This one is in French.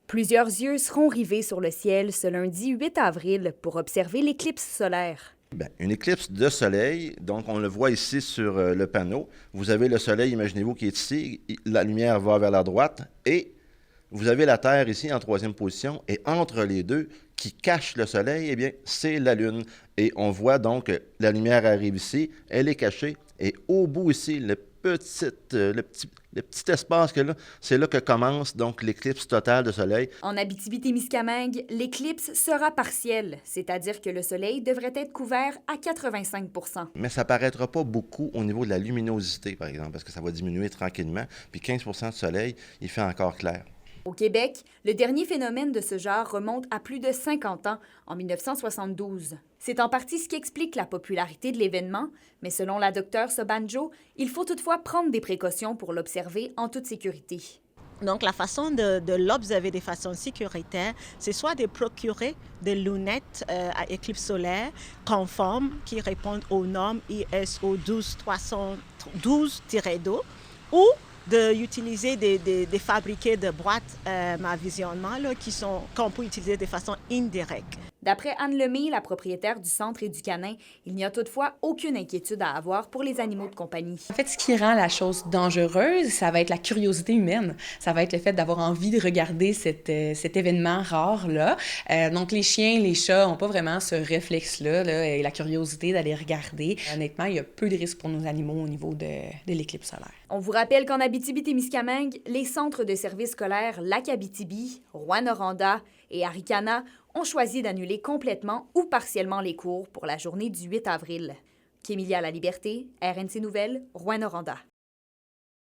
Plusieurs yeux seront rivés sur le ciel ce lundi 8 avril pour observer l'éclipse solaire. Bien, une éclipse de soleil, donc on le voit ici sur le panneau. Vous avez le soleil, imaginez-vous, qui est ici, la lumière va vers la droite, et vous avez la Terre ici en troisième position, et entre les deux, qui cache le soleil, eh bien, c'est la Lune. Et on voit donc la lumière arrive ici, elle est cachée, et au bout ici, le petit espace que là, c'est là que commence donc l'éclipse totale de soleil. En Abitibi-Témiscamingue, l'éclipse sera partielle, c'est-à-dire que le soleil devrait être couvert à 85 %. Mais ça ne paraîtra pas beaucoup au niveau de la luminosité, par exemple, parce que ça va diminuer tranquillement. Puis 15 de soleil, il fait encore clair. Au Québec, le dernier phénomène de ce genre remonte à plus de 50 ans, en 1972. C'est en partie ce qui explique la popularité de l'événement, mais selon la docteure Sobanjo, il faut toutefois prendre des précautions pour l'observer en toute sécurité. Donc, la façon de l'observer de façon sécuritaire, c'est soit de procurer des lunettes à éclipse solaire conformes qui répondent aux normes ISO 12312-2 ou d'utiliser des fabriqués de boîtes à visionnement là, qu'on peut utiliser de façon indirecte. D'après Anne Lemay, la propriétaire du Centre Éducanin, il n'y a toutefois aucune inquiétude à avoir pour les animaux de compagnie. En fait, ce qui rend la chose dangereuse, ça va être la curiosité humaine. Ça va être le fait d'avoir envie de regarder cet événement rare-là. Donc, les chiens, les chats n'ont pas vraiment ce réflexe-là là, et la curiosité d'aller regarder. Honnêtement, il y a peu de risques pour nos animaux au niveau de l'éclipse solaire. On vous rappelle qu'en Abitibi-Témiscamingue, les centres de services scolaires Lac-Abitibi, Rouyn-Noranda et Aricana ont choisi d'annuler complètement ou partiellement les cours pour la journée du 8 avril. Kémilia La Liberté, RNC Nouvelles, Rouyn-Noranda.